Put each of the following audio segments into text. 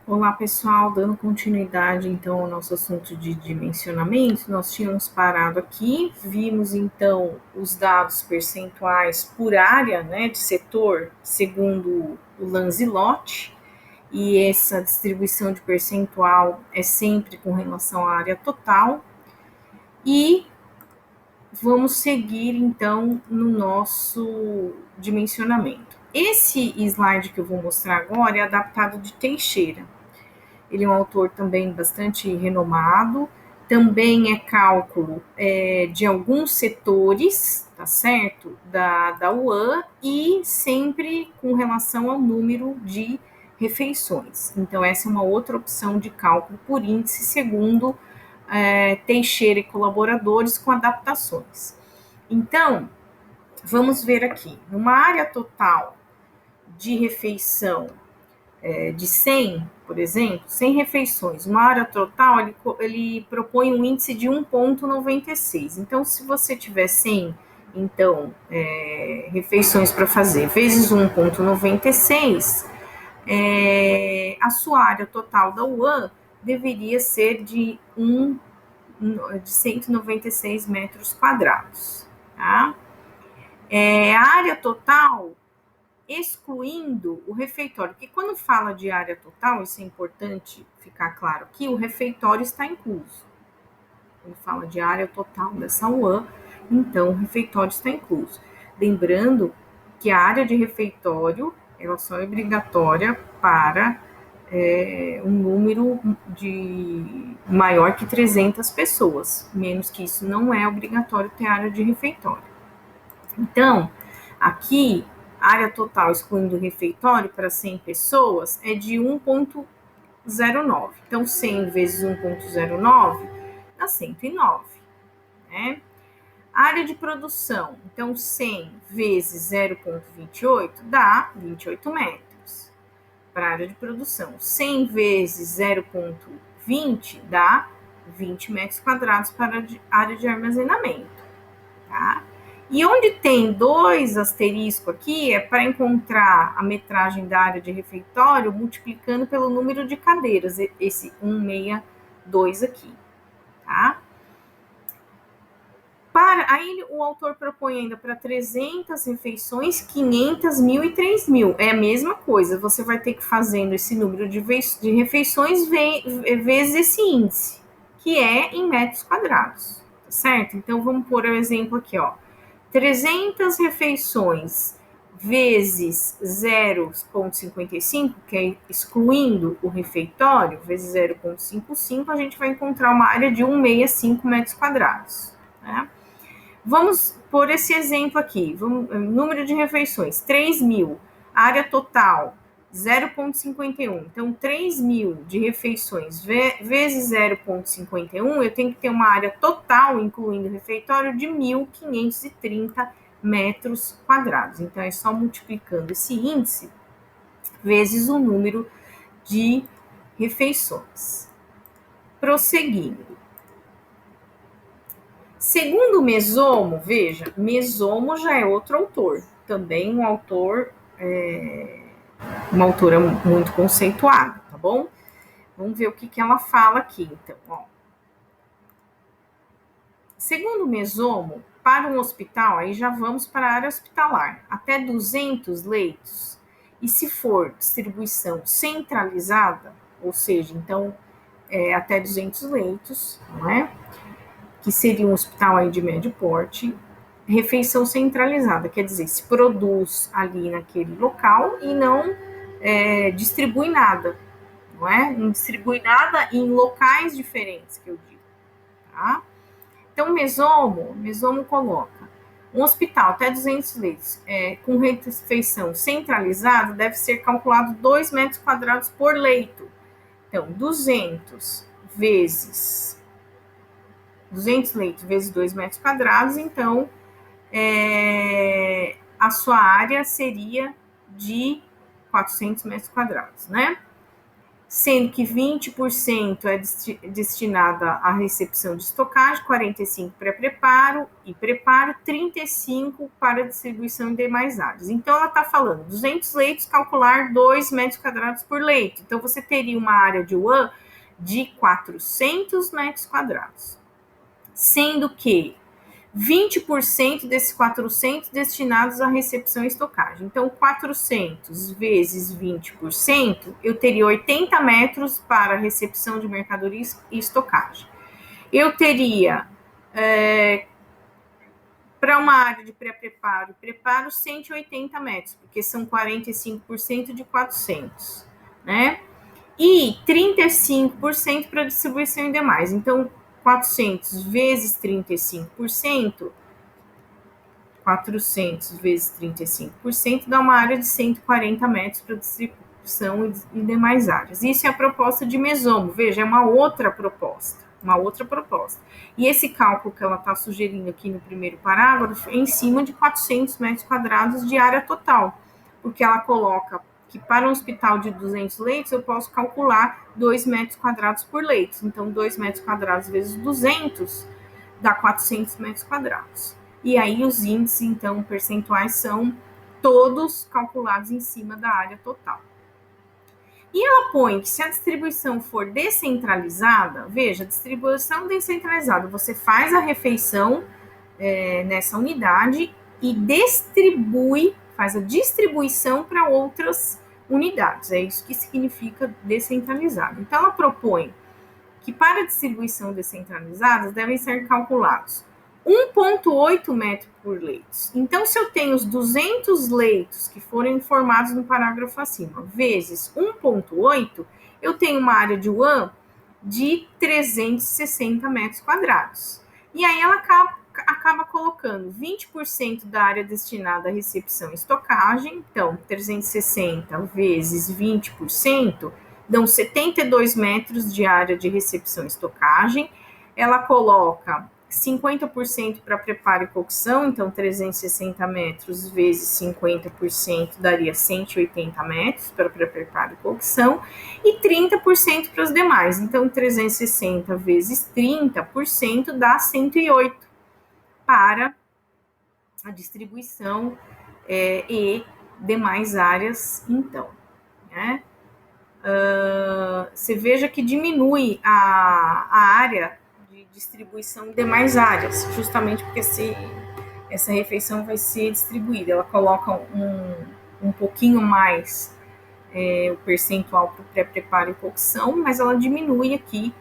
Olá, pessoal, dando continuidade então ao nosso assunto de dimensionamento, nós tínhamos parado aqui, vimos então os dados percentuais por área, né, de setor, segundo o Lanzillotti, e essa distribuição de percentual é sempre com relação à área total, e vamos seguir então no nosso dimensionamento. Esse slide que eu vou mostrar agora é adaptado de Teixeira. Ele é um autor também bastante renomado, também é cálculo de alguns setores, tá certo? Da UAN e sempre com relação ao número de refeições. Então, essa é uma outra opção de cálculo por índice, segundo Teixeira e colaboradores, com adaptações. Então, vamos ver aqui, numa área total de refeição de 100, por exemplo, 100 refeições, uma área total, ele propõe um índice de 1,96. Então, se você tiver 100, então, refeições para fazer, vezes 1,96, a sua área total da UAN deveria ser de 196 metros quadrados. Tá? A área total excluindo o refeitório, porque quando fala de área total, isso é importante ficar claro aqui, o refeitório está incluso. Quando fala de área total dessa UAN, então o refeitório está incluso. Lembrando que a área de refeitório, ela só é obrigatória para um número de maior que 300 pessoas. Menos que isso não é obrigatório ter área de refeitório. Então, aqui área total excluindo o refeitório para 100 pessoas é de 1,09. Então, 100 vezes 1,09 dá 109. Né? Área de produção, então 100 vezes 0,28 dá 28 metros. Para a área de produção, 100 vezes 0,20 dá 20 metros quadrados para a área de armazenamento. Tá? E onde tem 2 asteriscos aqui é para encontrar a metragem da área de refeitório multiplicando pelo número de cadeiras, esse 162 aqui, tá? Aí o autor propõe ainda para 300 refeições, 500, 1.000 e 3.000. É a mesma coisa, você vai ter que ir fazendo esse número de refeições vezes esse índice, que é em metros quadrados, tá certo? Então, vamos pôr o exemplo aqui, ó. 300 refeições vezes 0,55, que é excluindo o refeitório, vezes 0,55, a gente vai encontrar uma área de 165 metros quadrados. Né? Vamos por esse exemplo aqui. Número de refeições, 3.000. Área total, 0,51. Então, 3.000 de refeições vezes 0,51, eu tenho que ter uma área total, incluindo refeitório, de 1.530 metros quadrados. Então, é só multiplicando esse índice vezes o número de refeições. Prosseguindo. Segundo Mesomo, veja, Mesomo já é outro autor, também um autor, uma autora muito conceituada, tá bom? Vamos ver o que ela fala aqui, então. Ó. Segundo Mesomo, para um hospital, aí já vamos para a área hospitalar, até 200 leitos, e se for distribuição centralizada, ou seja, então, até 200 leitos, não é? Que seria um hospital aí de médio porte, refeição centralizada, quer dizer, se produz ali naquele local e não distribui nada, não é? Não distribui nada em locais diferentes, que eu digo, tá? Então, Mesomo coloca, um hospital até 200 leitos, com refeição centralizada, deve ser calculado 2 metros quadrados por leito. Então, 200 leitos vezes 2 metros quadrados, então a sua área seria de 400 metros quadrados, né? sendo que 20% é destinada à recepção de estocagem, 45% para preparo e preparo, 35% para distribuição em demais áreas. Então, ela está falando 200 leitos, calcular 2 metros quadrados por leito. Então, você teria uma área de UAN de 400 metros quadrados, sendo que 20% desses 400 destinados à recepção e estocagem. Então, 400 vezes 20%, eu teria 80 metros para recepção de mercadorias e estocagem. Eu teria, para uma área de pré-preparo e preparo, 180 metros, porque são 45% de 400, né? E 35% para distribuição e demais. Então, 400 vezes 35%, 400 vezes 35%, dá uma área de 140 metros para distribuição e demais áreas. Isso é a proposta de Mesomo. Veja, é uma outra proposta. E esse cálculo que ela está sugerindo aqui no primeiro parágrafo é em cima de 400 metros quadrados de área total, porque ela coloca que para um hospital de 200 leitos eu posso calcular 2 metros quadrados por leito. Então, 2 metros quadrados vezes 200 dá 400 metros quadrados. E aí os índices, então, percentuais são todos calculados em cima da área total. E ela põe que se a distribuição for descentralizada, veja, distribuição descentralizada, você faz a refeição nessa unidade e distribui, faz a distribuição para outras unidades. É isso que significa descentralizado. Então, ela propõe que para distribuição descentralizada devem ser calculados 1,8 metro por leitos. Então, se eu tenho os 200 leitos que foram informados no parágrafo acima, vezes 1,8, eu tenho uma área de UAN de 360 metros quadrados. E aí ela acaba colocando 20% da área destinada à recepção e estocagem, então 360 vezes 20%, dão 72 metros de área de recepção e estocagem. Ela coloca 50% para preparo e cocção, então 360 metros vezes 50% daria 180 metros para preparo e cocção, e 30% para os demais, então 360 vezes 30% dá 108 para a distribuição e demais áreas, então, né? Você veja que diminui a área de distribuição em demais áreas, justamente porque essa refeição vai ser distribuída. Ela coloca um pouquinho mais o percentual para o pré-preparo e cocção, mas ela diminui aqui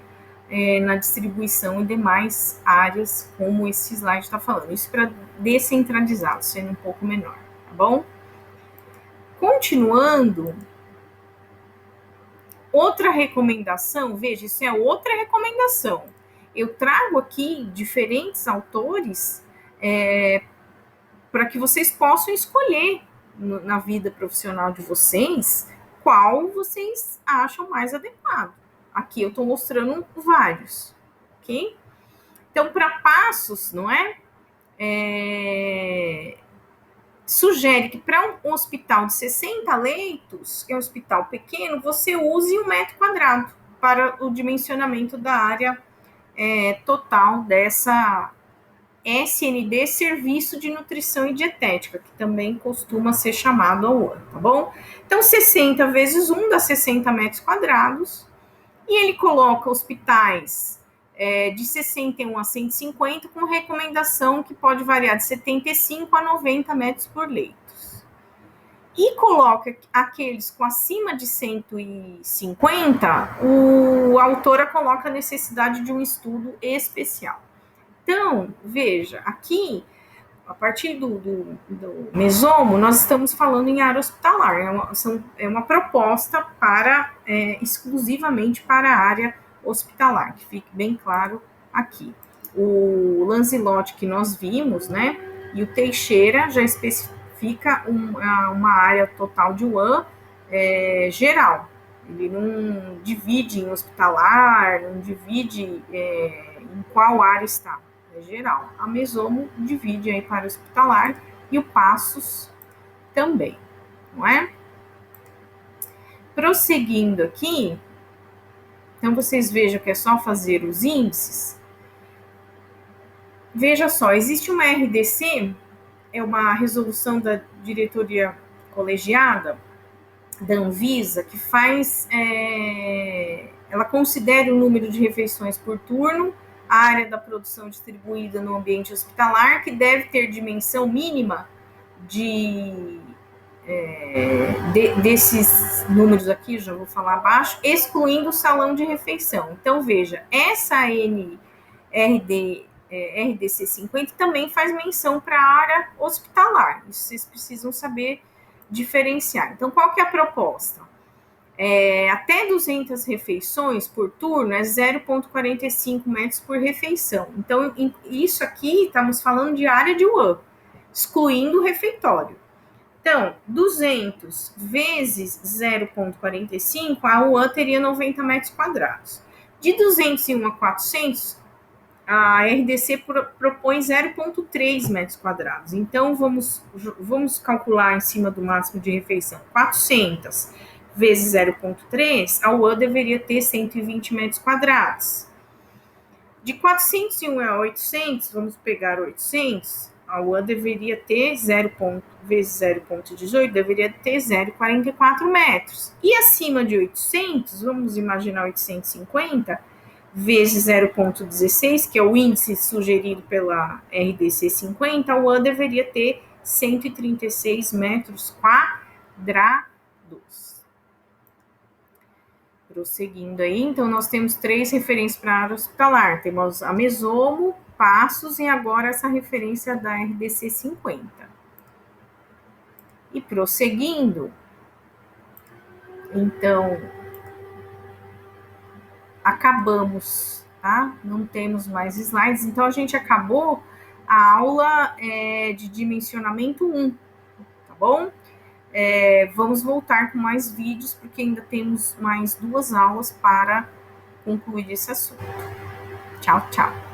na distribuição em demais áreas, como esse slide está falando. Isso para descentralizado, sendo um pouco menor, tá bom? Continuando, outra recomendação, veja, isso é outra recomendação. Eu trago aqui diferentes autores para que vocês possam escolher na vida profissional de vocês qual vocês acham mais adequado. Aqui eu estou mostrando vários, ok? Então, para passos, não é? Sugere que para um hospital de 60 leitos, que é um hospital pequeno, você use 1 metro quadrado para o dimensionamento da área total dessa SND, Serviço de Nutrição e Dietética, que também costuma ser chamado ao ano, tá bom? Então, 60 vezes 1 dá 60 metros quadrados, e ele coloca hospitais de 61 a 150, com recomendação que pode variar de 75 a 90 metros por leitos. E coloca aqueles com acima de 150, a autora coloca a necessidade de um estudo especial. Então, veja, aqui, a partir do Mesomo, nós estamos falando em área hospitalar, é uma proposta exclusivamente para a área hospitalar, que fique bem claro aqui. O Lancelotti que nós vimos, né, e o Teixeira já especifica uma área total de UAN geral. Ele não divide em hospitalar, não divide em qual área está. Geral. A Mesomo divide aí para hospitalar e o Passos também, não é? Prosseguindo aqui, Então, vocês vejam que é só fazer os índices. Veja só, existe uma RDC, é uma resolução da diretoria colegiada, da Anvisa, que faz, ela considera o número de refeições por turno, a área da produção distribuída no ambiente hospitalar, que deve ter dimensão mínima desses números aqui, já vou falar abaixo, excluindo o salão de refeição. Então, veja, essa RDC 50 também faz menção para a área hospitalar. Isso vocês precisam saber diferenciar. Então, qual que é a proposta? Até 200 refeições por turno é 0,45 metros por refeição. Então, isso aqui, estamos falando de área de UAM, excluindo o refeitório. Então, 200 vezes 0,45, a UAM teria 90 metros quadrados. De 201 a 400, a RDC propõe 0,3 metros quadrados. Então, vamos calcular em cima do máximo de refeição. 400 vezes 0,3, a UAM deveria ter 120 metros quadrados. De 401 a 800, vamos pegar 800, a UAM deveria ter 0, vezes 0,18, deveria ter 0,44 metros. E acima de 800, vamos imaginar 850, vezes 0,16, que é o índice sugerido pela RDC 50, a UAM deveria ter 136 metros quadrados. Prosseguindo aí, então nós temos 3 referências para a área hospitalar. Temos a Mesomo, Passos e agora essa referência da RDC 50. E prosseguindo, então, acabamos, tá? Não temos mais slides, então a gente acabou a aula de dimensionamento 1, tá bom? Vamos voltar com mais vídeos, porque ainda temos mais 2 aulas para concluir esse assunto. Tchau, tchau.